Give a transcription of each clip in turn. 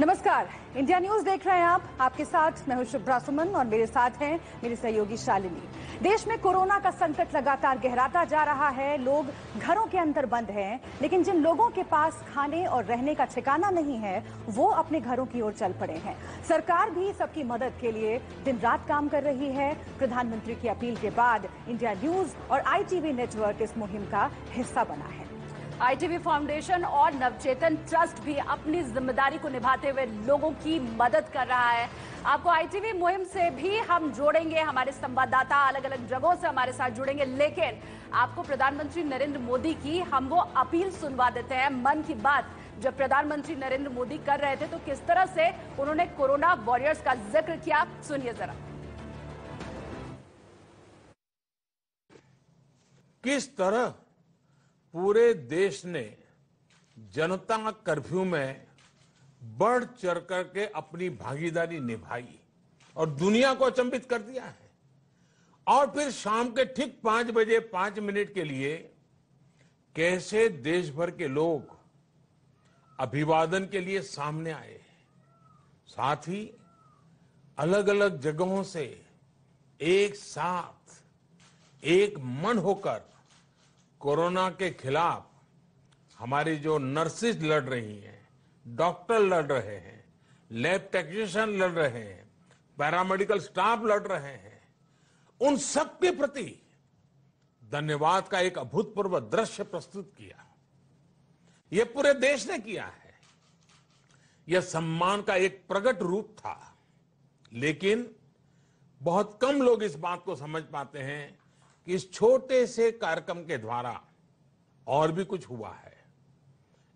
नमस्कार, India news देख रहे हैं आप। आपके साथ मैं हूं शुभ्रा सुमन और मेरे साथ हैं मेरी सहयोगी शालिनी। देश में कोरोना का संकट लगातार गहराता जा रहा है। लोग घरों के अंदर बंद हैं, लेकिन जिन लोगों के पास खाने और रहने का ठिकाना नहीं है वो अपने घरों की ओर चल पड़े हैं। सरकार भी सबकी मदद के लिए दिन रात काम कर रही है। प्रधानमंत्री की अपील के बाद इंडिया न्यूज और ITV नेटवर्क इस मुहिम का हिस्सा बना है। ITV फाउंडेशन और नवचेतन ट्रस्ट भी अपनी जिम्मेदारी को निभाते हुए लोगों की मदद कर रहा है। आपको ITV मुहिम से भी हम जोड़ेंगे, हमारे संवाददाता अलग अलग जगहों से हमारे साथ जुड़ेंगे, लेकिन आपको प्रधानमंत्री नरेंद्र मोदी की हम वो अपील सुनवा देते हैं। मन की बात जब प्रधानमंत्री नरेंद्र मोदी कर रहे थे तो किस तरह से उन्होंने कोरोना वॉरियर्स का जिक्र किया, सुनिए जरा। किस तरह पूरे देश ने जनता कर्फ्यू में बढ़ चढ़ करके अपनी भागीदारी निभाई और दुनिया को अचंभित कर दिया है। और फिर शाम के ठीक 5 बजे 5 मिनट के लिए कैसे देश भर के लोग अभिवादन के लिए सामने आए, साथ ही अलग अलग जगहों से एक साथ एक मन होकर कोरोना के खिलाफ हमारी जो नर्सेज लड़ रही हैं, डॉक्टर लड़ रहे हैं, लैब टेक्नीशियन लड़ रहे हैं, पैरामेडिकल स्टाफ लड़ रहे हैं, उन सब के प्रति धन्यवाद का एक अभूतपूर्व दृश्य प्रस्तुत किया। यह पूरे देश ने किया है। यह सम्मान का एक प्रकट रूप था, लेकिन बहुत कम लोग इस बात को समझ पाते हैं कि इस छोटे से कार्यक्रम के द्वारा और भी कुछ हुआ है।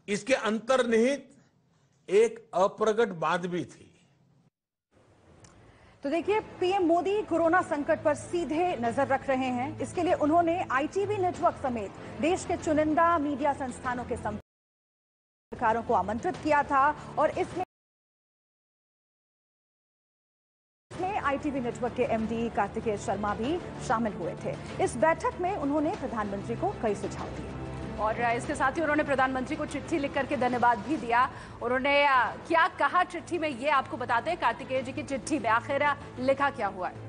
इसके अंतर्निहित एक अप्रगट बात भी थी। तो देखिए, PM मोदी कोरोना संकट पर सीधे नजर रख रहे हैं। इसके लिए उन्होंने ITV नेटवर्क समेत देश के चुनिंदा मीडिया संस्थानों के पत्रकारों को आमंत्रित किया था और इसमें ITV नेटवर्क के MD कार्तिकेय शर्मा भी शामिल हुए थे। इस बैठक में उन्होंने प्रधानमंत्री को कई सुझाव दिए और इसके साथ ही उन्होंने प्रधानमंत्री को चिट्ठी लिख करके धन्यवाद भी दिया। उन्होंने क्या कहा चिट्ठी में, ये आपको बताते हैं। कार्तिकेय जी की चिट्ठी में आखिर लिखा क्या हुआ है।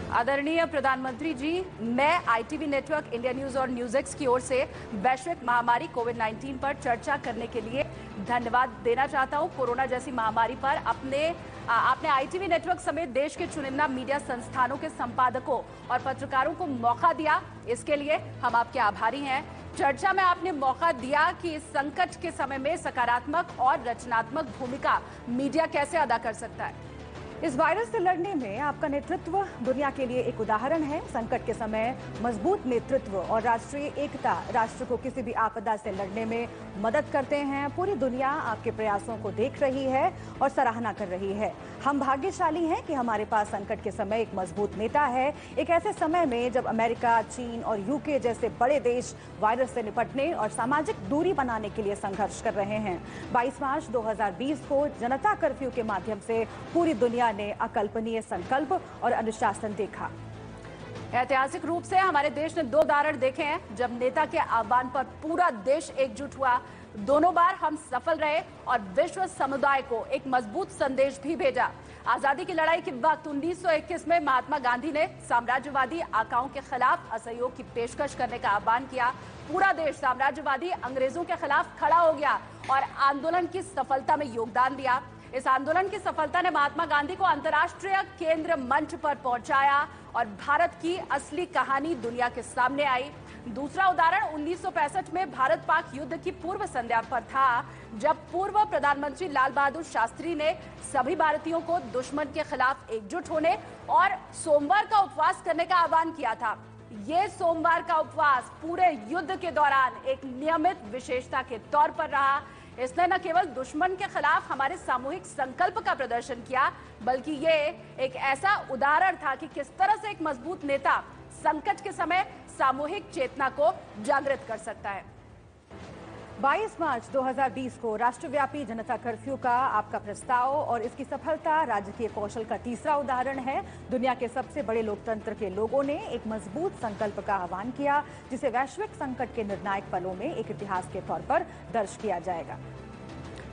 आदरणीय प्रधानमंत्री जी, मैं ITV नेटवर्क, इंडिया न्यूज और न्यूज़ की ओर से वैश्विक महामारी कोविड-19 पर चर्चा करने के लिए धन्यवाद देना चाहता हूं। कोरोना जैसी महामारी पर आपने ITV नेटवर्क समेत देश के चुनिंदा मीडिया संस्थानों के संपादकों और पत्रकारों को मौका दिया, इसके लिए हम आपके आभारी हैं। चर्चा में आपने मौका दिया कि इस संकट के समय में सकारात्मक और रचनात्मक भूमिका मीडिया कैसे अदा कर सकता है। इस वायरस से लड़ने में आपका नेतृत्व दुनिया के लिए एक उदाहरण है। संकट के समय मजबूत नेतृत्व और राष्ट्रीय एकता राष्ट्र को किसी भी आपदा से लड़ने में मदद करते हैं। पूरी दुनिया आपके प्रयासों को देख रही है और सराहना कर रही है। हम भाग्यशाली हैं कि हमारे पास संकट के समय एक मजबूत नेता है। एक ऐसे समय में जब अमेरिका, चीन और UK जैसे बड़े देश वायरस से निपटने और सामाजिक दूरी बनाने के लिए संघर्ष कर रहे हैं। 22 मार्च 2020 को जनता कर्फ्यू के माध्यम से पूरी दुनिया ने अकल्पनीय संकल्प और अनुशासन देखा। ऐतिहासिक रूप से हमारे देश ने 2 उदाहरण देखे हैं जब नेता के आह्वान पर पूरा देश एकजुट हुआ। दोनों बार हम सफल रहे और विश्व समुदाय को एक मजबूत संदेश भी भेजा। आजादी की लड़ाई के वक्त 1921 में महात्मा गांधी ने साम्राज्यवादी आकाओं के खिलाफ असहयोग की पेशकश करने का आह्वान किया। पूरा देश साम्राज्यवादी अंग्रेजों के खिलाफ खड़ा हो गया और आंदोलन की सफलता में योगदान दिया। इस आंदोलन की सफलता ने महात्मा गांधी को अंतर्राष्ट्रीय केंद्र मंच पर पहुंचाया और भारत की असली कहानी दुनिया के सामने आई। दूसरा उदाहरण 1965 में भारत पाक युद्ध की पूर्व संध्या पर था, जब पूर्व प्रधानमंत्री लाल बहादुर शास्त्री ने सभी भारतीयों को दुश्मन के खिलाफ एकजुट होने और सोमवार का उपवास करने का आह्वान किया था। ये सोमवार का उपवास पूरे युद्ध के दौरान एक नियमित विशेषता के तौर पर रहा। इसने न केवल दुश्मन के खिलाफ हमारे सामूहिक संकल्प का प्रदर्शन किया, बल्कि ये एक ऐसा उदाहरण था कि किस तरह से एक मजबूत नेता संकट के समय सामूहिक चेतना को जागृत कर सकता है। 22 मार्च 2020 को राष्ट्रव्यापी जनता कर्फ्यू का आपका प्रस्ताव और इसकी सफलता राजकीय कौशल का तीसरा उदाहरण है। दुनिया के सबसे बड़े लोकतंत्र के लोगों ने एक मजबूत संकल्प का आह्वान किया, जिसे वैश्विक संकट के निर्णायक पलों में एक इतिहास के तौर पर दर्ज किया जाएगा।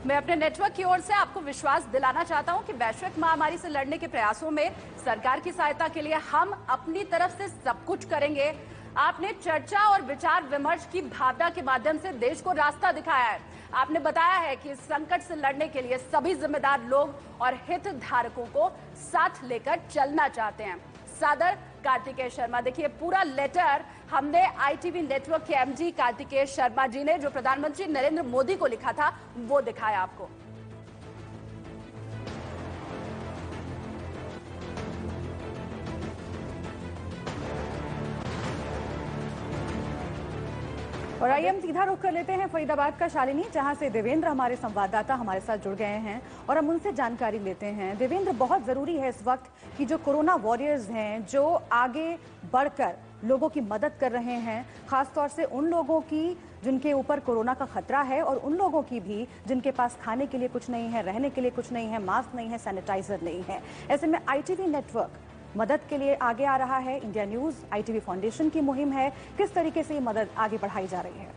मैं अपने नेटवर्क की ओर से आपको विश्वास दिलाना चाहता हूं कि वैश्विक महामारी से लड़ने के प्रयासों में सरकार की सहायता के लिए हम अपनी तरफ से सब कुछ करेंगे। आपने चर्चा और विचार विमर्श की भावना के माध्यम से देश को रास्ता दिखाया है। आपने बताया है कि इस संकट से लड़ने के लिए सभी जिम्मेदार लोग और हितधारकों को साथ लेकर चलना चाहते हैं। सादर कार्तिकेय शर्मा। देखिए, पूरा लेटर हमने ITV नेटवर्क के MD कार्तिकेय शर्मा जी ने जो प्रधानमंत्री नरेंद्र मोदी को लिखा था वो दिखाया आपको। और आइए हम सीधा रुख कर लेते हैं फरीदाबाद का शालिनी, जहां से देवेंद्र हमारे संवाददाता हमारे साथ जुड़ गए हैं और हम उनसे जानकारी लेते हैं। देवेंद्र, बहुत जरूरी है इस वक्त कि जो कोरोना वॉरियर्स हैं, जो आगे बढ़कर लोगों की मदद कर रहे हैं, खासतौर से उन लोगों की जिनके ऊपर कोरोना का खतरा है और उन लोगों की भी जिनके पास खाने के लिए कुछ नहीं है, रहने के लिए कुछ नहीं है, मास्क नहीं है, सैनिटाइजर नहीं है। ऐसे में ITV नेटवर्क मदद के लिए आगे आ रहा है। इंडिया न्यूज ITV फाउंडेशन की मुहिम है, किस तरीके से ये मदद आगे बढ़ाई जा रही है?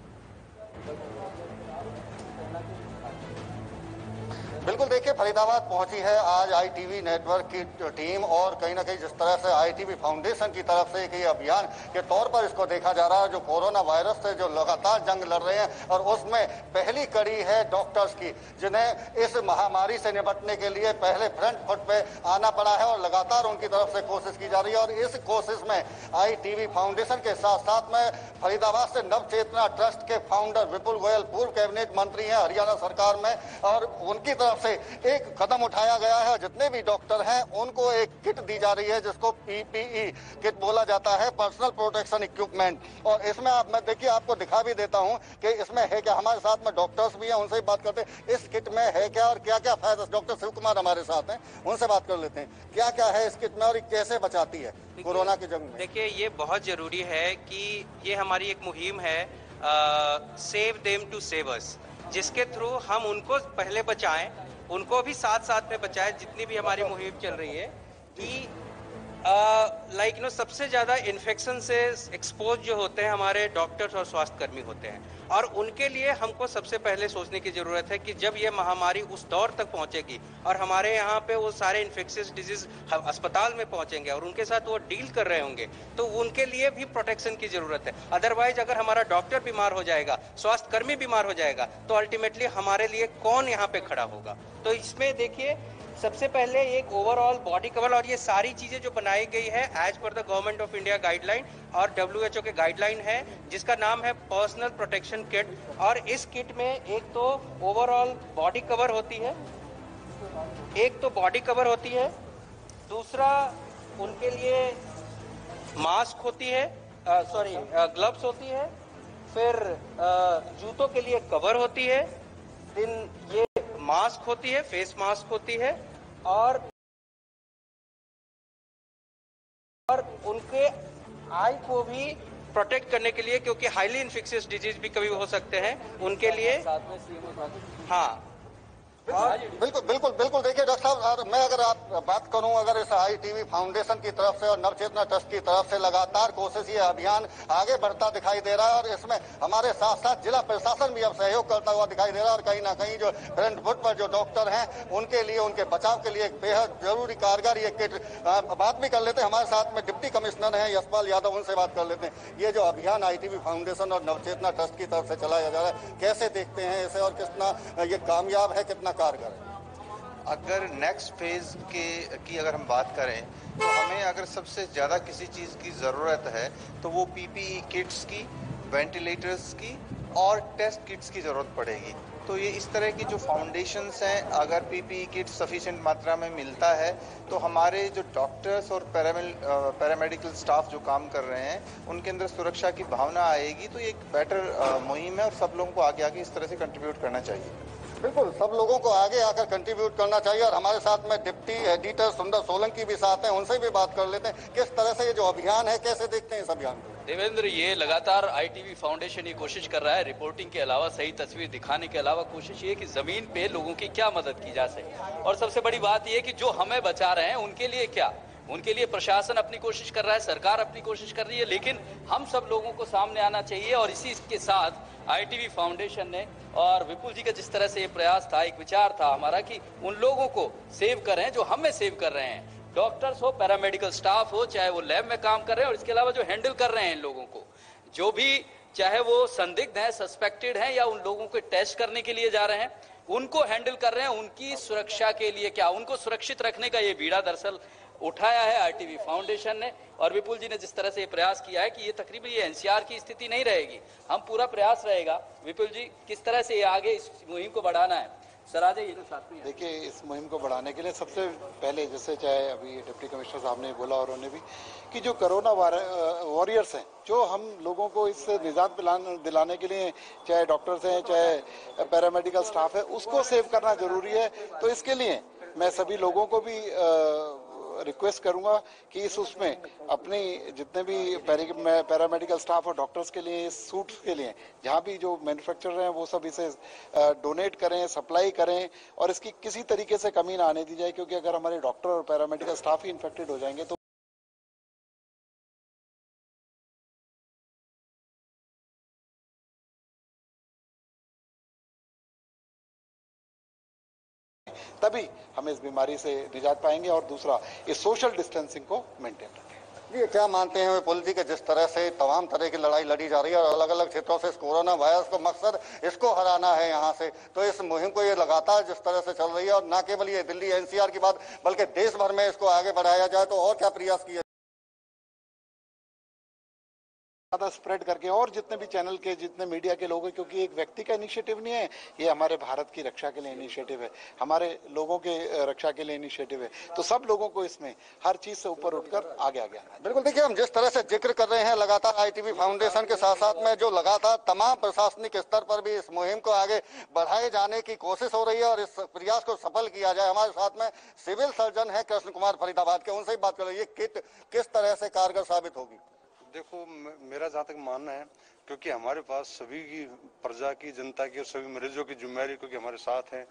बिल्कुल, देखिए, फरीदाबाद पहुंची है आज ITV नेटवर्क की टीम और कहीं ना कहीं जिस तरह से ITV फाउंडेशन की तरफ से एक अभियान के तौर पर इसको देखा जा रहा है, जो कोरोना वायरस से जो लगातार जंग लड़ रहे हैं और उसमें पहली कड़ी है डॉक्टर्स की, जिन्हें इस महामारी से निपटने के लिए पहले फ्रंट फुट पे आना पड़ा है और लगातार उनकी तरफ से कोशिश की जा रही है। और इस कोशिश में ITV फाउंडेशन के साथ साथ में फरीदाबाद से नव चेतना ट्रस्ट के फाउंडर विपुल गोयल पूर्व कैबिनेट मंत्री हैं हरियाणा सरकार में, और उनकी तरफ से एक कदम उठाया गया है। जितने भी डॉक्टर हैं उनको एक किट दी जा रही है, जिसको PPE किट बोला जाता है, पर्सनल प्रोटेक्शन इक्विपमेंट। और इसमें मैं देखिए आपको दिखा भी देता हूं कि इसमें है क्या। हमारे साथ में डॉक्टर्स भी हैं, उनसे ही बात करते हैं इस किट में है क्या और क्या क्या फायदा। डॉक्टर शिव कुमार हमारे साथ हैं, उनसे बात कर लेते हैं। क्या क्या है इस किट में और कैसे बचाती है कोरोना की जंग में? देखिए, ये बहुत जरूरी है कि ये हमारी एक मुहिम है, save them to save us, जिसके थ्रू हम उनको पहले बचाएं, उनको भी साथ साथ में बचाएं। जितनी भी हमारी मुहिम चल रही है कि सबसे ज्यादा इन्फेक्शन से एक्सपोज जो होते हैं हमारे डॉक्टर्स और स्वास्थ्य कर्मी होते हैं, और उनके लिए हमको सबसे पहले सोचने की जरूरत है कि जब ये महामारी उस दौर तक पहुंचेगी और हमारे यहाँ पे वो सारे इन्फेक्शियस डिजीज अस्पताल में पहुंचेंगे और उनके साथ वो डील कर रहे होंगे, तो उनके लिए भी प्रोटेक्शन की जरूरत है। अदरवाइज अगर हमारा डॉक्टर बीमार हो जाएगा, स्वास्थ्य कर्मी बीमार हो जाएगा, तो अल्टीमेटली हमारे लिए कौन यहाँ पे खड़ा होगा। तो इसमें देखिए, सबसे पहले एक ओवरऑल बॉडी कवर, और ये सारी चीजें जो बनाई गई है as per the government of India guideline और WHO के गाइडलाइन है, जिसका नाम है पर्सनल प्रोटेक्शन किट। और इस किट में एक तो ओवरऑल बॉडी कवर होती है, दूसरा उनके लिए मास्क होती है, ग्लव्स होती है, फिर जूतों के लिए कवर होती है, फिर ये मास्क होती है, फेस मास्क होती है, और उनके आई को भी प्रोटेक्ट करने के लिए, क्योंकि हाईली इन्फेक्शियस डिजीज भी कभी हो सकते हैं उनके लिए। हाँ, बिल्कुल बिल्कुल बिल्कुल। देखिए डॉक्टर साहब, मैं अगर आप बात करूं, अगर इस ITV फाउंडेशन की तरफ से और नवचेतना ट्रस्ट की तरफ से लगातार कोशिश, ये अभियान आगे बढ़ता दिखाई दे रहा है और इसमें हमारे साथ साथ जिला प्रशासन भी अब सहयोग करता हुआ दिखाई दे रहा है। और कहीं ना कहीं जो फ्रंट फुट पर जो डॉक्टर हैं उनके लिए, उनके बचाव के लिए एक बेहद जरूरी कारगर ये किट। बात भी कर लेते हैं, हमारे साथ में डिप्टी कमिश्नर है यशपाल यादव, उनसे बात कर लेते हैं। ये जो अभियान ITV फाउंडेशन और नवचेतना ट्रस्ट की तरफ से चलाया जा रहा है, कैसे देखते हैं इसे और कितना ये कामयाब है, कितना कारगर है? अगर नेक्स्ट फेज की अगर हम बात करें तो हमें अगर सबसे ज़्यादा किसी चीज़ की ज़रूरत है तो वो PPE किट्स की, वेंटिलेटर्स की और टेस्ट किट्स की ज़रूरत पड़ेगी। तो ये इस तरह की जो फाउंडेशंस हैं, अगर PPE किट सफिशिएंट मात्रा में मिलता है तो हमारे जो डॉक्टर्स और पैरामेडिकल स्टाफ जो काम कर रहे हैं उनके अंदर सुरक्षा की भावना आएगी। तो ये एक बेटर मुहिम है और सब लोगों को आगे आगे इस तरह से कंट्रीब्यूट करना चाहिए। बिल्कुल, सब लोगों को आगे आकर कंट्रीब्यूट करना चाहिए। और हमारे साथ में डिप्टी एडिटर सुंदर सोलंकी भी साथ हैं, उनसे भी बात कर लेते हैं। किस तरह से ये जो अभियान है, कैसे देखते हैं इस अभियान को? देवेंद्र, ये लगातार आईटीवी फाउंडेशन ये कोशिश कर रहा है, रिपोर्टिंग के अलावा, सही तस्वीर दिखाने के अलावा, कोशिश ये कि जमीन पे लोगों की क्या मदद की जा सके। और सबसे बड़ी बात ये कि जो हमें बचा रहे हैं उनके लिए क्या, उनके लिए प्रशासन अपनी कोशिश कर रहा है, सरकार अपनी कोशिश कर रही है, लेकिन हम सब लोगों को सामने आना चाहिए। और इसी के साथ आईटीवी फाउंडेशन ने और विपुल जी का जिस तरह से ये प्रयास था, एक विचार था हमारा कि उन लोगों को सेव करें जो हमें सेव कर रहे हैं, डॉक्टर्स हो, पैरामेडिकल स्टाफ हो, चाहे वो लैब में काम कर रहे हैं, और इसके अलावा जो हैंडल कर रहे हैं इन लोगों को, जो भी चाहे वो संदिग्ध हैं, सस्पेक्टेड हैं, या उन लोगों को टेस्ट करने के लिए जा रहे हैं, उनको हैंडल कर रहे हैं, उनकी सुरक्षा के लिए क्या, उनको सुरक्षित रखने का ये बीड़ा दरअसल उठाया है आईटीवी फाउंडेशन ने। और विपुल जी ने जिस तरह से ये प्रयास किया है कि ये तकरीबन ये एनसीआर की स्थिति नहीं रहेगी, हम पूरा प्रयास रहेगा। विपुल जी, किस तरह से ये आगे इस मुहिम को बढ़ाना है? सर आ जाइए साथ में। देखिए, इस मुहिम को बढ़ाने के लिए सबसे पहले, जैसे चाहे अभी डिप्टी कमिश्नर साहब ने बोला और उन्होंने भी, कि जो कोरोना वॉरियर्स हैं, जो हम लोगों को इससे निजात दिलाने के लिए, चाहे डॉक्टर्स हैं, चाहे पैरामेडिकल स्टाफ है, उसको सेव करना जरूरी है। तो इसके लिए मैं सभी लोगों को भी रिक्वेस्ट करूंगा कि इस उसमें अपनी जितने भी पैरामेडिकल स्टाफ और डॉक्टर्स के लिए, इस सूट के लिए जहां भी जो मैन्युफैक्चरर हैं वो सब इसे डोनेट करें, सप्लाई करें, और इसकी किसी तरीके से कमी ना आने दी जाए, क्योंकि अगर हमारे डॉक्टर और पैरामेडिकल स्टाफ ही इन्फेक्टेड हो जाएंगे तो तभी हम इस बीमारी से निजात पाएंगे। और दूसरा, इस सोशल डिस्टेंसिंग को मेंटेन रखें। जी, क्या मानते हैं विपुल जी कि जिस तरह से तमाम तरह की लड़ाई लड़ी जा रही है और अलग अलग क्षेत्रों से इस कोरोना वायरस को मकसद इसको हराना है यहाँ से, तो इस मुहिम को ये लगातार जिस तरह से चल रही है, और न केवल ये दिल्ली एनसीआर की बात बल्कि देश भर में इसको आगे बढ़ाया जाए, तो और क्या प्रयास किए ज्यादा स्प्रेड करके, और जितने भी चैनल के, जितने मीडिया के लोग हैं, क्योंकि एक व्यक्ति का इनिशिएटिव नहीं है ये, हमारे भारत की रक्षा के लिए इनिशिएटिव है, हमारे लोगों के रक्षा के लिए इनिशिएटिव है। तो सब लोगों को इसमें हर चीज से ऊपर उठकर आगे आना है। बिल्कुल, देखिए, हम जिस तरह से जिक्र कर रहे हैं लगातार आईटीवी फाउंडेशन के साथ साथ में जो लगातार तमाम प्रशासनिक स्तर पर भी इस मुहिम को आगे बढ़ाए जाने की कोशिश हो रही है और इस प्रयास को सफल किया जाए। हमारे साथ में सिविल सर्जन है कृष्ण कुमार फरीदाबाद के, उनसे ही बात कर रही है, किट किस तरह से कारगर साबित होगी? देखो, मेरा जहाँ तक मानना है, क्योंकि हमारे पास सभी की, प्रजा की, जनता की और सभी मरीजों की जिम्मेदारी क्योंकि हमारे साथ हैं,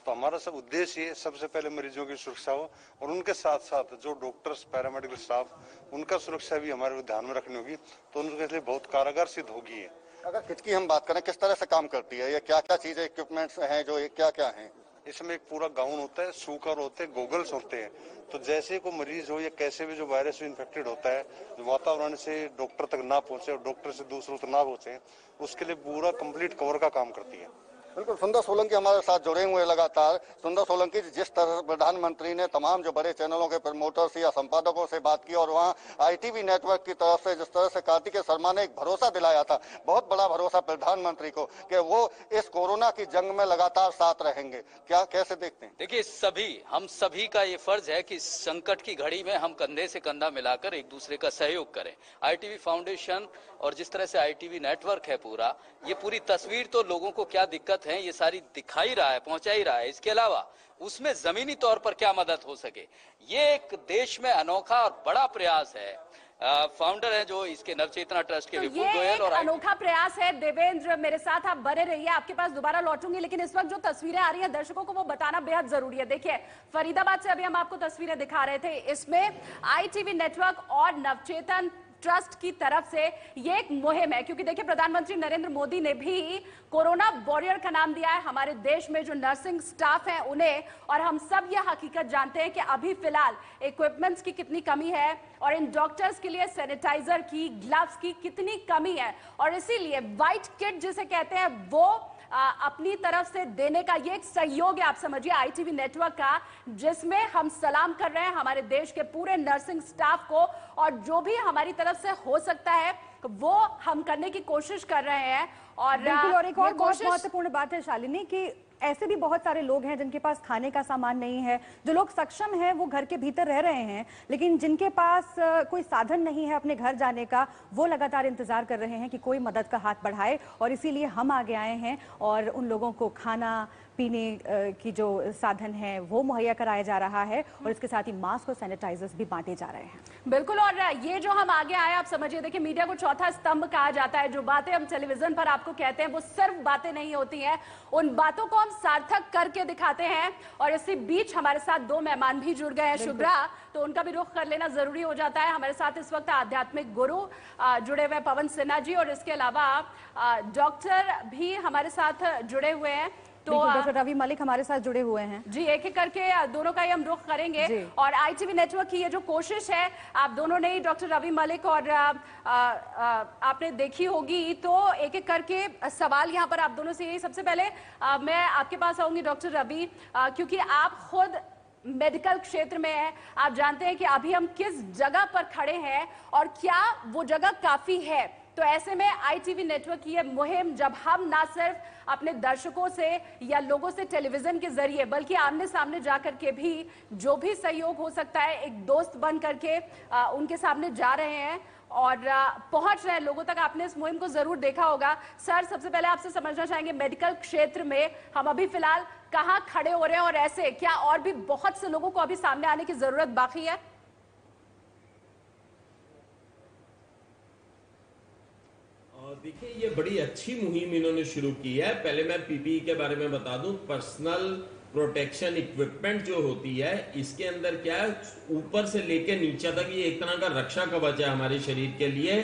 तो हमारा सब उद्देश्य ये सबसे पहले मरीजों की सुरक्षा हो, और उनके साथ साथ जो डॉक्टर्स, पैरामेडिकल स्टाफ, उनका सुरक्षा भी हमारे ध्यान में रखनी होगी, तो उनके लिए बहुत कारगर सिद्ध होगी। अगर किट की हम बात करें, किस तरह से काम करती है, ये क्या क्या चीजें, इक्विपमेंट्स हैं जो, क्या क्या हैं? इसमें एक पूरा गाउन होता है, सूकर होते हैं, गोगल्स होते हैं, तो जैसे को मरीज हो या कैसे भी जो वायरस से इन्फेक्टेड होता है, जो वातावरण से डॉक्टर तक ना पहुंचे और डॉक्टर से दूसरों तक ना पहुंचे, उसके लिए पूरा कंप्लीट कवर का काम करती है। बिल्कुल, सुंदर सोलंकी हमारे साथ जुड़े हुए लगातार। सुंदर सोलंकी, जिस तरह प्रधानमंत्री ने तमाम जो बड़े चैनलों के प्रमोटर्स या संपादकों से बात की और वहां आईटीवी नेटवर्क की तरफ से जिस तरह से कार्तिकेय शर्मा ने एक भरोसा दिलाया था, बहुत बड़ा भरोसा प्रधानमंत्री को, कि वो इस कोरोना की जंग में लगातार साथ रहेंगे, क्या कैसे देखते हैं? देखिए, हम सभी का ये फर्ज है कि इस संकट की घड़ी में हम कंधे से कंधा मिलाकर एक दूसरे का सहयोग करें। आईटीवी फाउंडेशन और जिस तरह से आईटीवी नेटवर्क है पूरा, ये पूरी तस्वीर तो लोगों को क्या दिक्कत है ये सारी दिखा ही रहा है, पहुंचा ही रहा है। इसके अलावा उसमें जमीनी तौर पर क्या मदद हो सके, ये एक देश में अनोखा और बड़ा प्रयास है। फाउंडर है जो इसके नवचेतना ट्रस्ट के तो विपुल ये गोयल, और अनोखा प्रयास है। देवेंद्र, मेरे साथ आप बने रहिए, आपके पास दोबारा लौटूंगी, लेकिन इस वक्त जो तस्वीरें आ रही हैं दर्शकों को वो बताना बेहद जरूरी है। देखिए, फरीदाबाद से अभी हम आपको तस्वीरें दिखा रहे थे, इसमें आईटीवी नेटवर्क और नवचेतन ट्रस्ट की तरफ से ये एक मुहिम है, क्योंकि देखिए प्रधानमंत्री नरेंद्र मोदी ने भी कोरोना वॉरियर का नाम दिया है हमारे देश में जो नर्सिंग स्टाफ है उन्हें, और हम सब ये हकीकत जानते हैं कि अभी फिलहाल इक्विपमेंट्स की कितनी कमी है और इन डॉक्टर्स के लिए सैनिटाइजर की, ग्लव्स की कितनी कमी है, और इसीलिए व्हाइट किट जिसे कहते हैं वो अपनी तरफ से देने का ये एक सहयोग है, आप समझिए, आईटीवी नेटवर्क का, जिसमें हम सलाम कर रहे हैं हमारे देश के पूरे नर्सिंग स्टाफ को, और जो भी हमारी तरफ से हो सकता है वो हम करने की कोशिश कर रहे हैं। और बिल्कुल, और एक और बहुत महत्वपूर्ण बात है शालिनी कि ऐसे भी बहुत सारे लोग हैं जिनके पास खाने का सामान नहीं है, जो लोग सक्षम हैं वो घर के भीतर रह रहे हैं, लेकिन जिनके पास कोई साधन नहीं है अपने घर जाने का, वो लगातार इंतजार कर रहे हैं कि कोई मदद का हाथ बढ़ाए, और इसीलिए हम आगे आए हैं और उन लोगों को खाना पीने की जो साधन है वो मुहैया कराया जा रहा है, और इसके साथ ही मास्क और सैनिटाइजर्स भी बांटे जा रहे हैं। बिल्कुल। और ये जो हम आगे आए, आप समझिए, देखिए मीडिया को चौथा स्तंभ कहा जाता है। जो बातें हम टेलीविजन पर आपको कहते हैं वो सिर्फ बातें नहीं होती हैं, उन बातों को हम सार्थक करके दिखाते हैं। और इसी बीच हमारे साथ दो मेहमान भी जुड़ गए हैं शुभ्रा, तो उनका भी रुख कर लेना जरूरी हो जाता है। हमारे साथ इस वक्त आध्यात्मिक गुरु जुड़े हुए पवन सिन्हा जी, और इसके अलावा डॉक्टर भी हमारे साथ जुड़े हुए हैं। तो डॉक्टर रवि मलिक हमारे साथ जुड़े हुए हैं जी। एक एक करके दोनों का ही हम रुख करेंगे। और ITV नेटवर्क की ये जो कोशिश है, आप दोनों ने ही, डॉक्टर रवि मलिक और आपने देखी होगी, तो एक एक करके सवाल यहाँ पर आप दोनों से यही। सबसे पहले मैं आपके पास आऊंगी डॉक्टर रवि, क्योंकि आप खुद मेडिकल क्षेत्र में है, आप जानते हैं कि अभी हम किस जगह पर खड़े हैं और क्या वो जगह काफी है। तो ऐसे में ITV नेटवर्क की ये मुहिम, जब हम ना सिर्फ अपने दर्शकों से या लोगों से टेलीविजन के जरिए, बल्कि आमने सामने जाकर के भी जो भी सहयोग हो सकता है, एक दोस्त बन करके उनके सामने जा रहे हैं और पहुंच रहे हैं लोगों तक। आपने इस मुहिम को जरूर देखा होगा। सर, सबसे पहले आपसे समझना चाहेंगे, मेडिकल क्षेत्र में हम अभी फिलहाल कहाँ खड़े हो रहे हैं, और ऐसे क्या और भी बहुत से लोगों को अभी सामने आने की जरूरत बाकी है? देखिए, ये बड़ी अच्छी मुहिम इन्होंने शुरू की है। पहले मैं PPE के बारे में बता दूं। पर्सनल प्रोटेक्शन इक्विपमेंट जो होती है, इसके अंदर क्या है, ऊपर से लेके नीचे तक ये एक तरह का रक्षा कवच है हमारे शरीर के लिए।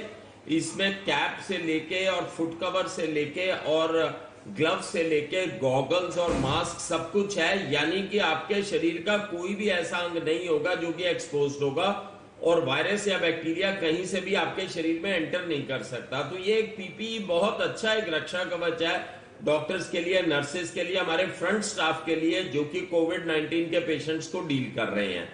इसमें कैप से लेके और फुट कवर से लेके और ग्लव से लेके गॉगल्स और मास्क सब कुछ है। यानी कि आपके शरीर का कोई भी ऐसा अंग नहीं होगा जो कि एक्सपोज्ड होगा और वायरस या बैक्टीरिया कहीं से भी आपके शरीर में एंटर नहीं कर सकता। तो ये एक PPE बहुत अच्छा एक रक्षा कवच है डॉक्टर्स के लिए, नर्सेस के लिए, हमारे फ्रंट स्टाफ के लिए जो कि कोविड-19 के पेशेंट्स को डील कर रहे हैं।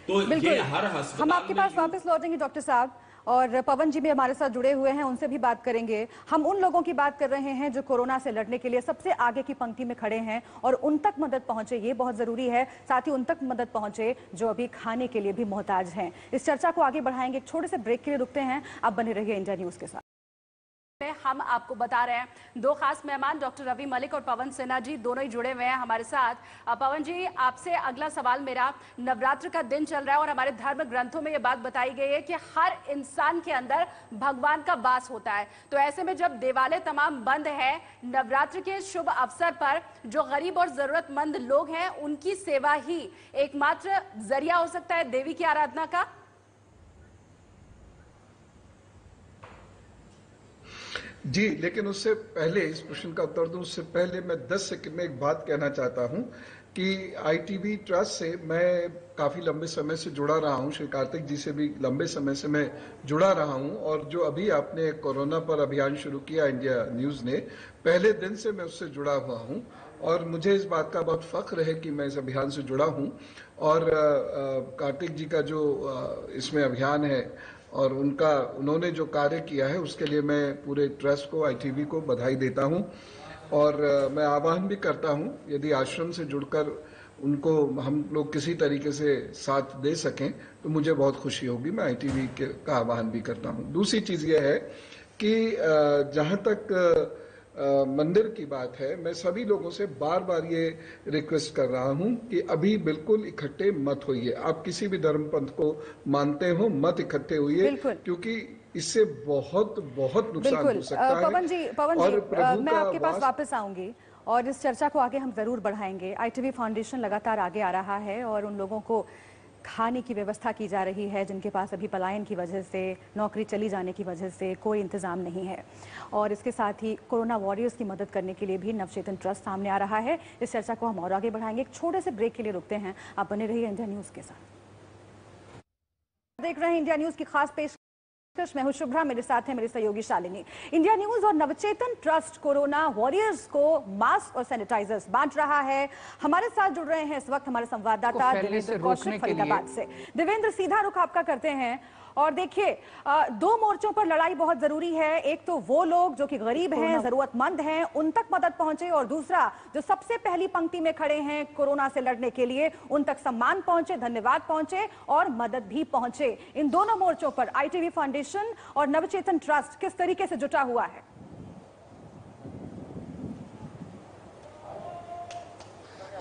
तो ये हर अस्पताल हम आपके पास वापस लौटेंगे डॉक्टर साहब, और पवन जी भी हमारे साथ जुड़े हुए हैं, उनसे भी बात करेंगे। हम उन लोगों की बात कर रहे हैं जो कोरोना से लड़ने के लिए सबसे आगे की पंक्ति में खड़े हैं, और उन तक मदद पहुंचे ये बहुत जरूरी है। साथ ही उन तक मदद पहुंचे जो अभी खाने के लिए भी मोहताज हैं। इस चर्चा को आगे बढ़ाएंगे, एक छोटे से ब्रेक के लिए रुकते हैं। आप बने रहिए इंडिया न्यूज के साथ। हम आपको बता रहे हैं दो खास मेहमान डॉक्टर रवि मलिक और पवन सिन्हा जी दोनों ही जुड़े हुए हैं हमारे साथ। पवन जी, आपसे अगला सवाल मेरा, नवरात्र का दिन चल रहा है और हमारे धर्म ग्रंथों में यह बात बताई गई है कि हर इंसान के अंदर भगवान का वास होता है। तो ऐसे में जब देवालय तमाम बंद है, नवरात्र के शुभ अवसर पर जो गरीब और जरूरतमंद लोग हैं उनकी सेवा ही एकमात्र जरिया हो सकता है देवी की आराधना का। जी, लेकिन उससे पहले, इस प्रश्न का उत्तर दूं उससे पहले मैं 10 सेकंड में एक बात कहना चाहता हूं कि ITV ट्रस्ट से मैं काफ़ी लंबे समय से जुड़ा रहा हूं। श्री कार्तिक जी से भी लंबे समय से मैं जुड़ा रहा हूं, और जो अभी आपने कोरोना पर अभियान शुरू किया इंडिया न्यूज़ ने, पहले दिन से मैं उससे जुड़ा हुआ हूं और मुझे इस बात का बहुत फख्र है कि मैं इस अभियान से जुड़ा हूं। और कार्तिक जी का जो इसमें अभियान है और उन्होंने जो कार्य किया है उसके लिए मैं पूरे ट्रस्ट को, ITV को बधाई देता हूं। और मैं आह्वान भी करता हूं, यदि आश्रम से जुड़कर उनको हम लोग किसी तरीके से साथ दे सकें तो मुझे बहुत खुशी होगी। मैं ITV का आह्वान भी करता हूं। दूसरी चीज़ यह है कि जहां तक मंदिर की बात है, मैं सभी लोगों से बार बार ये रिक्वेस्ट कर रहा हूं कि अभी बिल्कुल इकट्ठे मत होइए। आप किसी भी धर्म पंथ को मानते हो, मत इकट्ठे होइए, क्योंकि इससे बहुत बहुत नुकसान हो सकता है। पवन जी, मैं आपके पास वापस आऊंगी और इस चर्चा को आगे हम जरूर बढ़ाएंगे। ITV फाउंडेशन लगातार आगे आ रहा है और उन लोगों को खाने की व्यवस्था की जा रही है जिनके पास अभी पलायन की वजह से, नौकरी चली जाने की वजह से कोई इंतजाम नहीं है। और इसके साथ ही कोरोना वॉरियर्स की मदद करने के लिए भी नवचेतन ट्रस्ट सामने आ रहा है। इस चर्चा को हम और आगे बढ़ाएंगे। एक छोटे से ब्रेक के लिए रुकते हैं। आप बने रहिए इंडिया न्यूज के साथ। देख रहे हैं इंडिया न्यूज की खास पेश। मैं हूं शुभ्रा, मेरे साथ है मेरी सहयोगी शालिनी। इंडिया न्यूज और नवचेतन ट्रस्ट कोरोना वॉरियर्स को मास्क और सैनिटाइजर्स बांट रहा है। हमारे साथ जुड़ रहे हैं इस वक्त हमारे संवाददाता देवेंद्र कौशिक फरीदाबाद से। देवेंद्र, सीधा रुख आपका करते हैं। और देखिए, दो मोर्चों पर लड़ाई बहुत जरूरी है। एक तो वो लोग जो कि गरीब हैं, जरूरतमंद हैं, उन तक मदद पहुंचे, और दूसरा जो सबसे पहली पंक्ति में खड़े हैं कोरोना से लड़ने के लिए, उन तक सम्मान पहुंचे, धन्यवाद पहुंचे और मदद भी पहुंचे। इन दोनों मोर्चों पर ITV फाउंडेशन और नवचेतन ट्रस्ट किस तरीके से जुटा हुआ है?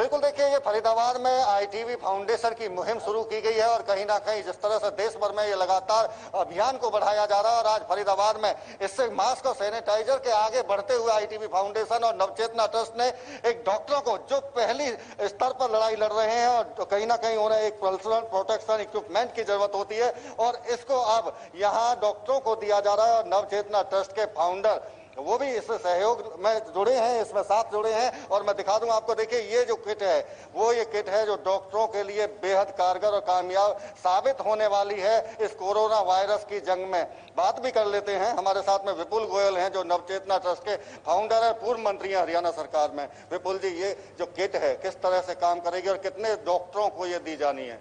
बिल्कुल देखिए, ये फरीदाबाद में आईटीबी फाउंडेशन की मुहिम शुरू की गई है और कहीं ना कहीं जिस तरह से देश भर में ये लगातार अभियान को बढ़ाया जा रहा है और आज फरीदाबाद में इससे मास्क और सैनिटाइजर के आगे बढ़ते हुए आईटीबी फाउंडेशन और नवचेतना ट्रस्ट ने एक डॉक्टरों को जो पहली स्तर पर लड़ाई लड़ रहे हैं और कहीं ना कहीं उन्हें एक पर्सनल प्रोटेक्शन इक्विपमेंट की जरूरत होती है और इसको अब यहाँ डॉक्टरों को दिया जा रहा है और नवचेतना ट्रस्ट के फाउंडर वो भी इस सहयोग में जुड़े हैं, इसमें साथ जुड़े हैं। और मैं दिखा दूं आपको, देखिए ये जो किट है वो ये किट है जो डॉक्टरों के लिए बेहद कारगर और कामयाब साबित होने वाली है इस कोरोना वायरस की जंग में। बात भी कर लेते हैं, हमारे साथ में विपुल गोयल हैं जो नवचेतना ट्रस्ट के फाउंडर है, पूर्व मंत्री हैं हरियाणा सरकार में। विपुल जी, ये जो किट है किस तरह से काम करेगी और कितने डॉक्टरों को ये दी जानी है?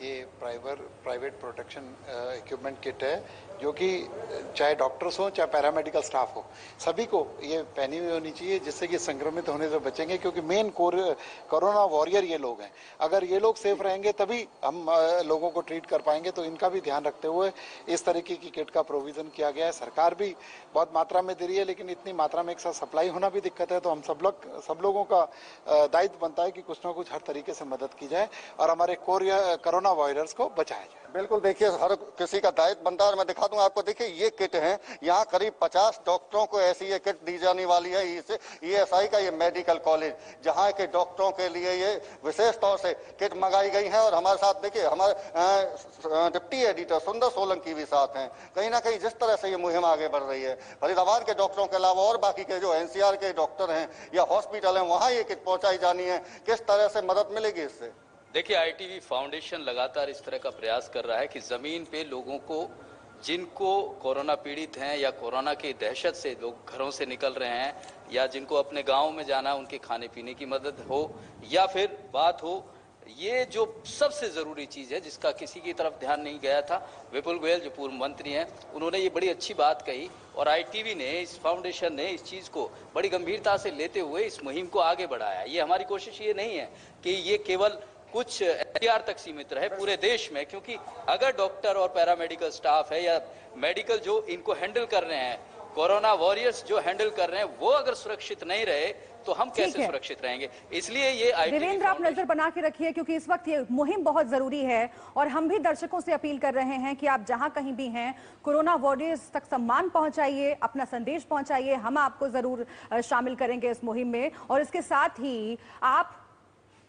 ये प्राइवेट प्रोटेक्शन इक्विपमेंट किट है जो कि चाहे डॉक्टर्स हो चाहे पैरामेडिकल स्टाफ हो, सभी को ये पहनी हुई होनी चाहिए जिससे कि संक्रमित होने से बचेंगे, क्योंकि मेन कोरोना वॉरियर ये लोग हैं। अगर ये लोग सेफ रहेंगे तभी हम लोगों को ट्रीट कर पाएंगे, तो इनका भी ध्यान रखते हुए इस तरीके की किट का प्रोविजन किया गया है। सरकार भी बहुत मात्रा में दे रही है, लेकिन इतनी मात्रा में एक साथ सप्लाई होना भी दिक्कत है, तो हम सब लोगों का दायित्व बनता है कि कुछ ना कुछ हर तरीके से मदद की जाए और हमारे कोरोना वायरस को बचाया जाए। बिल्कुल देखिए, हर किसी का दायित्व बनता है और मैं दिखा दूं आपको, देखिए ये किट है, यहाँ करीब 50 डॉक्टरों को ऐसी ये किट दी जाने वाली है। ईएसआई का ये मेडिकल कॉलेज जहाँ के डॉक्टरों के लिए ये विशेष तौर से किट मंगाई गई है। और हमारे साथ देखिए हमारे डिप्टी एडिटर सुंदर सोलंकी भी साथ हैं। कहीं ना कहीं जिस तरह से ये मुहिम आगे बढ़ रही है, फरीदाबाद के डॉक्टरों के अलावा और बाकी के जो एनसीआर के डॉक्टर हैं या हॉस्पिटल हैं वहाँ ये किट पहुँचाई जानी है, किस तरह से मदद मिलेगी इससे? देखिए, आईटीबी फाउंडेशन लगातार इस तरह का प्रयास कर रहा है कि जमीन पे लोगों को, जिनको कोरोना पीड़ित हैं या कोरोना की दहशत से लोग घरों से निकल रहे हैं या जिनको अपने गांव में जाना, उनके खाने पीने की मदद हो या फिर बात हो, ये जो सबसे जरूरी चीज है जिसका किसी की तरफ ध्यान नहीं गया था। विपुल गोयल जो पूर्व मंत्री हैं, उन्होंने ये बड़ी अच्छी बात कही और आईटीबी ने, इस फाउंडेशन ने इस चीज को बड़ी गंभीरता से लेते हुए इस मुहिम को आगे बढ़ाया। ये हमारी कोशिश ये नहीं है कि ये केवल कुछ एनसीआर तक सीमित रहे, पूरे देश में, क्योंकि अगर डॉक्टर और पैरामेडिकल स्टाफ है या मेडिकल जो इनको हैंडल कर रहे हैं, कोरोना वॉरियर्स जो हैंडल कर रहे हैं, वो अगर सुरक्षित नहीं रहे तो हम कैसे सुरक्षित रहेंगे? इसलिए ये देवेंद्र, आप नजर बना के रखिए क्योंकि इस वक्त ये मुहिम बहुत जरूरी है और हम भी दर्शकों से अपील कर रहे हैं कि आप जहां कहीं भी हैं, कोरोना वॉरियर्स तक सम्मान पहुंचाइए, अपना संदेश पहुंचाइए। हम आपको जरूर शामिल करेंगे इस मुहिम में और इसके साथ ही आप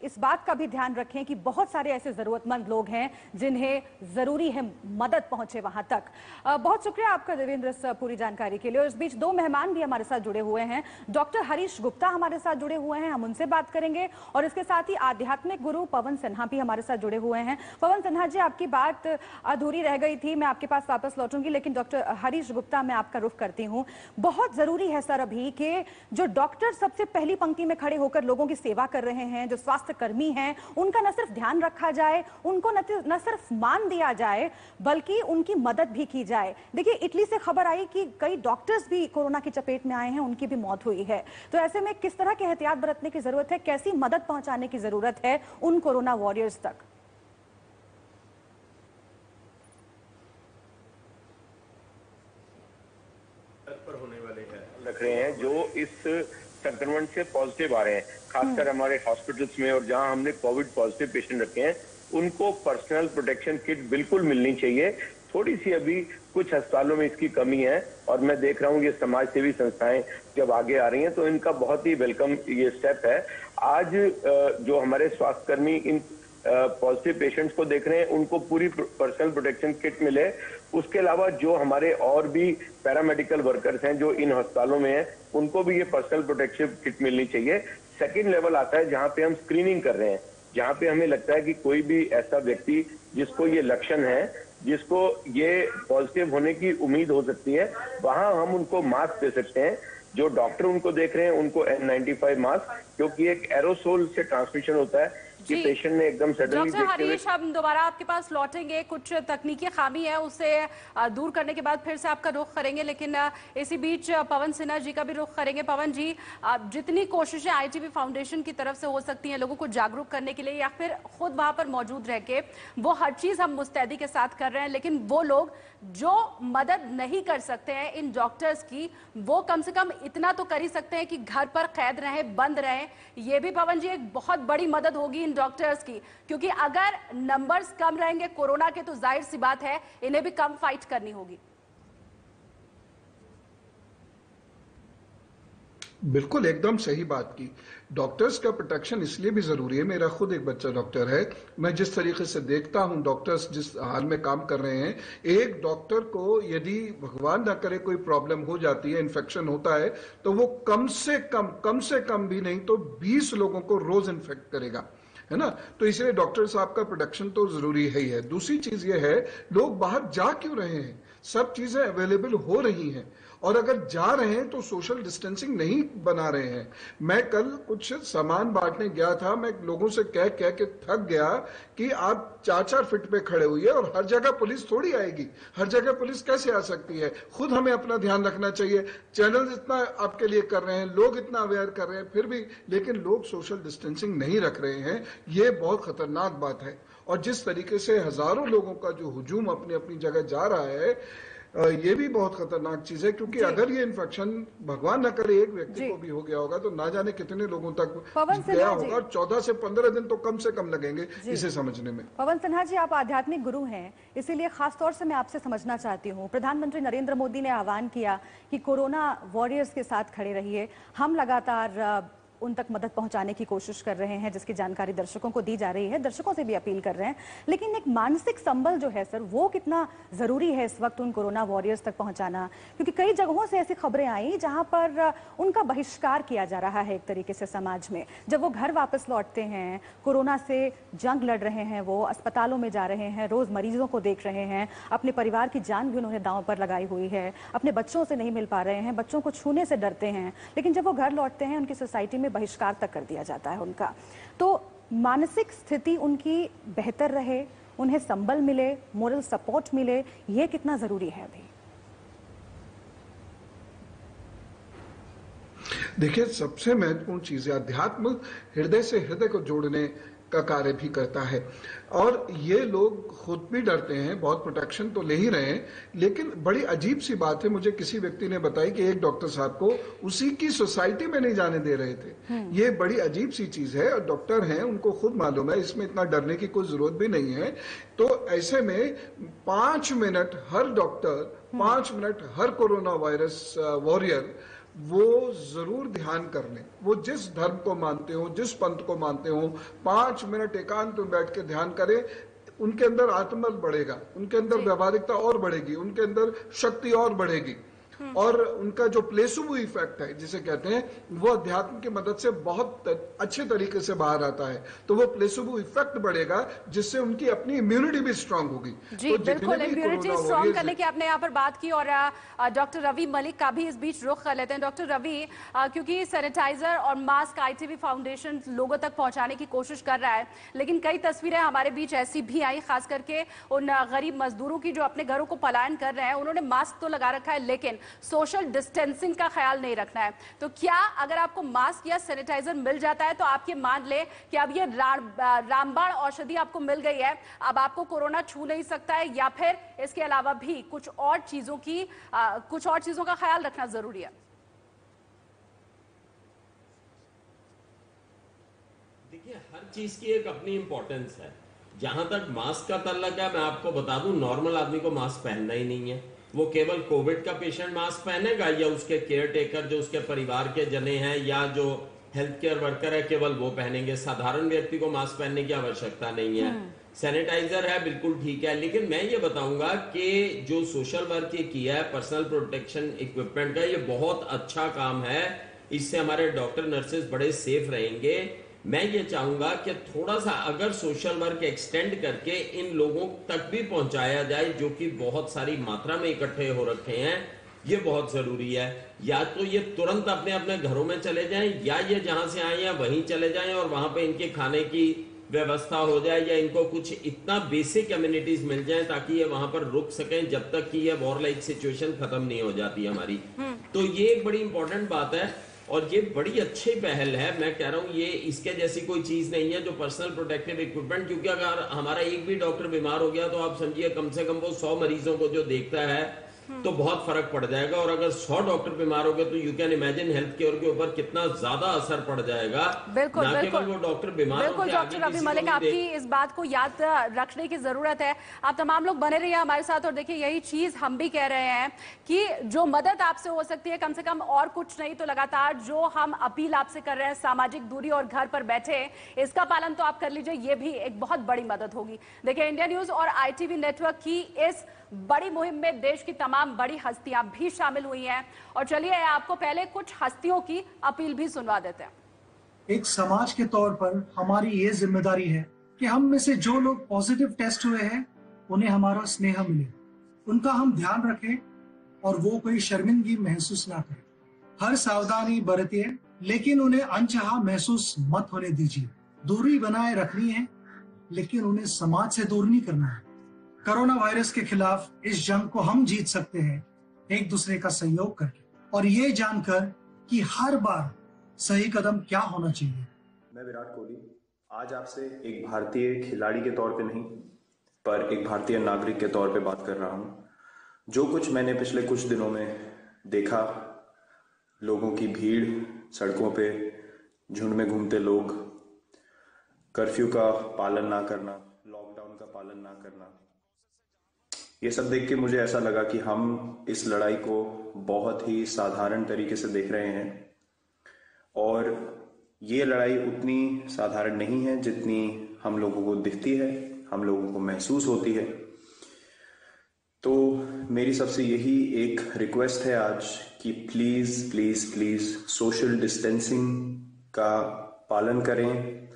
इस बात का भी ध्यान रखें कि बहुत सारे ऐसे जरूरतमंद लोग हैं जिन्हें जरूरी है मदद पहुंचे वहां तक। बहुत शुक्रिया आपका देवेंद्र इस पूरी जानकारी के लिए। और इस बीच दो मेहमान भी हमारे साथ जुड़े हुए हैं। डॉक्टर हरीश गुप्ता हमारे साथ जुड़े हुए हैं, हम उनसे बात करेंगे और इसके साथ ही आध्यात्मिक गुरु पवन सिन्हा भी हमारे साथ जुड़े हुए हैं। पवन सिन्हा जी, आपकी बात अधूरी रह गई थी, मैं आपके पास वापस लौटूंगी, लेकिन डॉक्टर हरीश गुप्ता, मैं आपका रुख करती हूँ। बहुत जरूरी है सर अभी कि जो डॉक्टर सबसे पहली पंक्ति में खड़े होकर लोगों की सेवा कर रहे हैं, जो स्वास्थ्य कर्मी हैं, उनका न सिर्फ ध्यान रखा जाए, उनको न सिर्फ मान दिया जाए, बल्कि उनकी मदद भी की जाए। देखिए, इटली से खबर आई कि कई डॉक्टर्स भी कोरोना की चपेट में आए हैं, उनकी भी मौत हुई है। तो ऐसे में किस तरह के एहतियात बरतने की जरूरत है, कैसी मदद पहुंचाने की जरूरत है उन कोरोना वॉरियर्स तक? होने वाले हैं रख रहे हैं जो इस संक्रमण से पॉजिटिव आ रहे हैं, खासकर हमारे हॉस्पिटल्स में और जहां हमने कोविड पॉजिटिव पेशेंट रखे हैं, उनको पर्सनल प्रोटेक्शन किट बिल्कुल मिलनी चाहिए। थोड़ी सी अभी कुछ अस्पतालों में इसकी कमी है और मैं देख रहा हूँ ये समाज सेवी संस्थाएं जब आगे आ रही हैं तो इनका बहुत ही वेलकम ये स्टेप है। आज जो हमारे स्वास्थ्यकर्मी इन पॉजिटिव पेशेंट्स को देख रहे हैं, उनको पूरी पर्सनल प्रोटेक्शन किट मिले। उसके अलावा जो हमारे और भी पैरामेडिकल वर्कर्स हैं जो इन अस्पतालों में हैं, उनको भी ये पर्सनल प्रोटेक्शन किट मिलनी चाहिए। सेकंड लेवल आता है जहां पे हम स्क्रीनिंग कर रहे हैं, जहां पे हमें लगता है कि कोई भी ऐसा व्यक्ति जिसको ये लक्षण है, जिसको ये पॉजिटिव होने की उम्मीद हो सकती है, वहां हम उनको मास्क दे सकते हैं। जो डॉक्टर उनको देख रहे हैं उनको N95 मास्क, क्योंकि एक एरोसोल से ट्रांसमिशन होता है, कि पेशेंट ने एकदम सडनली डॉक्टर हरीश, हम दोबारा आपके पास लौटेंगे। कुछ तकनीकी खामी है, उसे दूर करने के बाद फिर से आपका रुख करेंगे, लेकिन इसी बीच पवन सिन्हा जी का भी रुख करेंगे। पवन जी, जितनी कोशिशें आईटीबी फाउंडेशन की तरफ से हो सकती हैं लोगों को जागरूक करने के लिए, या फिर खुद वहां पर मौजूद रह के, वो हर चीज हम मुस्तैदी के साथ कर रहे हैं, लेकिन वो लोग जो मदद नहीं कर सकते हैं इन डॉक्टर्स की, वो कम से कम इतना तो कर ही सकते हैं कि घर पर कैद रहें, बंद रहें। ये भी पवन जी एक बहुत बड़ी मदद होगी इन डॉक्टर्स की, क्योंकि अगर नंबर्स कम रहेंगे कोरोना के तो जाहिर सी बात है इन्हें भी कम फाइट करनी होगी। बिल्कुल एकदम सही बात की। डॉक्टर्स का प्रोटेक्शन इसलिए भी जरूरी है, मेरा खुद एक बच्चा डॉक्टर है, मैं जिस तरीके से देखता हूं डॉक्टर्स जिस हाल में काम कर रहे हैं, एक डॉक्टर को यदि भगवान ना करे कोई प्रॉब्लम हो जाती है, इन्फेक्शन होता है, तो वो कम से कम भी नहीं तो 20 लोगों को रोज इन्फेक्ट करेगा, है ना। तो इसलिए डॉक्टर साहब का प्रोटेक्शन तो जरूरी है ही है। दूसरी चीज ये है, लोग बाहर जा क्यों रहे हैं? सब चीजें अवेलेबल हो रही हैं, और अगर जा रहे हैं तो सोशल डिस्टेंसिंग नहीं बना रहे हैं। मैं कल कुछ सामान बांटने गया था, मैं लोगों से कह के थक गया कि आप 4-4 फीट पे खड़े हुए, और हर जगह पुलिस थोड़ी आएगी, हर जगह पुलिस कैसे आ सकती है? खुद हमें अपना ध्यान रखना चाहिए। चैनल इतना आपके लिए कर रहे हैं, लोग इतना अवेयर कर रहे हैं, फिर भी लेकिन लोग सोशल डिस्टेंसिंग नहीं रख रहे हैं, ये बहुत खतरनाक बात है। और जिस तरीके से हजारों लोगों का जो हुजूम अपनी अपनी जगह जा रहा है, ये भी बहुत खतरनाक चीज है, क्योंकि अगर ये इन्फेक्शन भगवान न करे एक व्यक्ति को भी हो गया होगा तो ना जाने कितने लोगों तक गया होगा, और 14 से 15 दिन तो कम से कम लगेंगे इसे समझने में। पवन सिन्हा जी, आप आध्यात्मिक गुरु हैं, इसीलिए खासतौर से मैं आपसे समझना चाहती हूँ, प्रधानमंत्री नरेंद्र मोदी ने आह्वान किया कि कोरोना वॉरियर्स के साथ खड़े रहिए। हम लगातार उन तक मदद पहुंचाने की कोशिश कर रहे हैं, जिसकी जानकारी दर्शकों को दी जा रही है, दर्शकों से भी अपील कर रहे हैं, लेकिन एक मानसिक संबल जो है सर, वो कितना जरूरी है इस वक्त उन कोरोना वॉरियर्स तक पहुंचाना? क्योंकि कई जगहों से ऐसी खबरें आई जहां पर उनका बहिष्कार किया जा रहा है एक तरीके से समाज में। जब वो घर वापस लौटते हैं, कोरोना से जंग लड़ रहे हैं, वो अस्पतालों में जा रहे हैं, रोज मरीजों को देख रहे हैं, अपने परिवार की जान भी उन्होंने दांव पर लगाई हुई है, अपने बच्चों से नहीं मिल पा रहे हैं, बच्चों को छूने से डरते हैं, लेकिन जब वो घर लौटते हैं उनकी सोसाइटी में बहिष्कार तक कर दिया जाता है उनका। तो मानसिक स्थिति उनकी बेहतर रहे, उन्हें संबल मिले, मोरल सपोर्ट मिले, ये कितना जरूरी है अभी? देखिए, सबसे महत्वपूर्ण चीज है अध्यात्म हृदय से हृदय को जोड़ने का कार्य भी करता है, और ये लोग खुद भी डरते हैं, बहुत प्रोटेक्शन तो ले ही रहे हैं, लेकिन बड़ी अजीब सी बात है, मुझे किसी व्यक्ति ने बताई कि एक डॉक्टर साहब को उसी की सोसाइटी में नहीं जाने दे रहे थे। ये बड़ी अजीब सी चीज है, और डॉक्टर हैं, उनको खुद मालूम है, इसमें इतना डरने की कोई जरूरत भी नहीं है। तो ऐसे में 5 मिनट हर डॉक्टर, 5 मिनट हर कोरोना वायरस वॉरियर वो जरूर ध्यान कर लें। वो जिस धर्म को मानते हो, जिस पंथ को मानते हो, 5 मिनट एकांत में बैठ के ध्यान करें। उनके अंदर आत्मबल बढ़ेगा, उनके अंदर व्यवहारिकता और बढ़ेगी, उनके अंदर शक्ति और बढ़ेगी, और उनका जो प्लेसुबो इफेक्ट है जिसे कहते हैं, वो अध्यात्म की मदद से बहुत अच्छे तरीके से बाहर आता है। तो वो प्लेसुबो इफेक्ट बढ़ेगा, जिससे उनकी अपनी इम्यूनिटी भी स्ट्रांग होगी। जी तो बिल्कुल, इम्यूनिटी स्ट्रांग करने की आपने यहाँ पर बात की, और डॉक्टर रवि मलिक का भी इस बीच रुख कर लेते हैं। डॉक्टर रवि, क्योंकि सैनिटाइजर और मास्क आईटीबी फाउंडेशन लोगों तक पहुंचाने की कोशिश कर रहा है, लेकिन कई तस्वीरें हमारे बीच ऐसी भी आई, खास करके उन गरीब मजदूरों की जो अपने घरों को पलायन कर रहे हैं। उन्होंने मास्क तो लगा रखा है, लेकिन सोशल डिस्टेंसिंग का ख्याल नहीं रखना है। तो क्या अगर आपको मास्क या सैनिटाइजर मिल जाता है तो आप ये मान ले कि अब ये रामबाण औषधि आपको मिल गई है, अब आपको कोरोना छू नहीं सकता है, या फिर इसके अलावा भी कुछ और चीजों का ख्याल रखना जरूरी है? देखिए, हर चीज की एक अपनी इंपॉर्टेंस है। जहां तक मास्क का तल्लक है, मैं आपको बता दूं, नॉर्मल आदमी को मास्क पहनना ही नहीं है। वो केवल कोविड का पेशेंट मास्क पहनेगा, या उसके केयर टेकर जो उसके परिवार के जने हैं, या जो हेल्थ केयर वर्कर है, केवल वो पहनेंगे। साधारण व्यक्ति को मास्क पहनने की आवश्यकता नहीं है। सैनिटाइजर है, बिल्कुल ठीक है, लेकिन मैं ये बताऊंगा कि जो सोशल वर्क ये किया है पर्सनल प्रोटेक्शन इक्विपमेंट का, ये बहुत अच्छा काम है। इससे हमारे डॉक्टर नर्सेज बड़े सेफ रहेंगे। मैं ये चाहूंगा कि थोड़ा सा अगर सोशल वर्क एक्सटेंड करके इन लोगों तक भी पहुंचाया जाए जो कि बहुत सारी मात्रा में इकट्ठे हो रखे हैं, ये बहुत जरूरी है। या तो ये तुरंत अपने अपने घरों में चले जाएं, या ये जहां से आए हैं वहीं चले जाएं और वहां पे इनके खाने की व्यवस्था हो जाए या इनको कुछ इतना बेसिक एमिनिटीज मिल जाए ताकि ये वहां पर रुक सकें जब तक कि ये वॉर लाइक सिचुएशन खत्म नहीं हो जाती हमारी। तो ये एक बड़ी इंपॉर्टेंट बात है और ये बड़ी अच्छी पहल है। मैं कह रहा हूं ये इसके जैसी कोई चीज नहीं है जो पर्सनल प्रोटेक्टिव इक्विपमेंट, क्योंकि अगर हमारा एक भी डॉक्टर बीमार हो गया तो आप समझिए कम से कम वो 100 मरीजों को जो देखता है तो बहुत फर्क पड़ जाएगा। और अगर 100 डॉक्टर बीमार हो गए तो you can imagine health care के ऊपर कितना ज्यादा असर पड़ जाएगा। बिल्कुल ना बिल्कुल केवल वो डॉक्टर बीमार बिल्कुल डॉक्टर अभी मलिक, आपकी इस बात को याद रखने की जरूरत है। आप तमाम लोग बने रहिए हमारे साथ और देखिए यही चीज हम भी कह रहे हैं कि जो मदद आपसे हो सकती है कम से कम और कुछ नहीं तो लगातार जो हम अपील आपसे कर रहे हैं सामाजिक दूरी और घर पर बैठे, इसका पालन तो आप कर लीजिए, ये भी एक बहुत बड़ी मदद होगी। देखिए इंडिया न्यूज और ITV नेटवर्क की इस बड़ी मुहिम में देश की तमाम बड़ी हस्तियां भी शामिल हुई हैं और चलिए आपको पहले कुछ हस्तियों की अपील भी सुनवा देते हैं। एक समाज के तौर पर हमारी ये जिम्मेदारी है कि हम में से जो लोग पॉजिटिव टेस्ट हुए हैं उन्हें हमारा स्नेह मिले, उनका हम ध्यान रखें और वो कोई शर्मिंदगी महसूस ना करें। हर सावधानी बरतिए लेकिन उन्हें अनचाहा महसूस मत होने दीजिए। दूरी बनाए रखनी है लेकिन उन्हें समाज से दूर नहीं करना है। कोरोना वायरस के खिलाफ इस जंग को हम जीत सकते हैं एक दूसरे का सहयोग करके और ये जानकर कि हर बार सही कदम क्या होना चाहिए। मैं विराट कोहली आज आपसे एक भारतीय खिलाड़ी के तौर पे नहीं पर एक भारतीय नागरिक के तौर पे बात कर रहा हूँ। जो कुछ मैंने पिछले कुछ दिनों में देखा, लोगों की भीड़, सड़कों पे झुंड में घूमते लोग, कर्फ्यू का पालन ना करना, लॉकडाउन का पालन ना करना, ये सब देख के मुझे ऐसा लगा कि हम इस लड़ाई को बहुत ही साधारण तरीके से देख रहे हैं और ये लड़ाई उतनी साधारण नहीं है जितनी हम लोगों को दिखती है, हम लोगों को महसूस होती है। तो मेरी सबसे यही एक रिक्वेस्ट है आज कि please please please social distancing का पालन करें।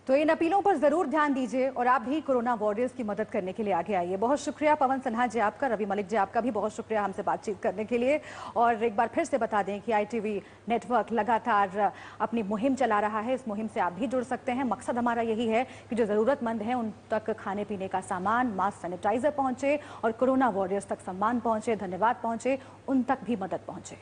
तो इन अपीलों पर जरूर ध्यान दीजिए और आप भी कोरोना वॉरियर्स की मदद करने के लिए आगे आइए। बहुत शुक्रिया पवन सिन्हा जी आपका, रवि मलिक जी आपका भी बहुत शुक्रिया हमसे बातचीत करने के लिए। और एक बार फिर से बता दें कि ITV नेटवर्क लगातार अपनी मुहिम चला रहा है। इस मुहिम से आप भी जुड़ सकते हैं। मकसद हमारा यही है कि जो ज़रूरतमंद हैं उन तक खाने पीने का सामान, मास्क, सैनिटाइजर पहुँचे और कोरोना वॉरियर्स तक सम्मान पहुँचे, धन्यवाद पहुँचे, उन तक भी मदद पहुँचे।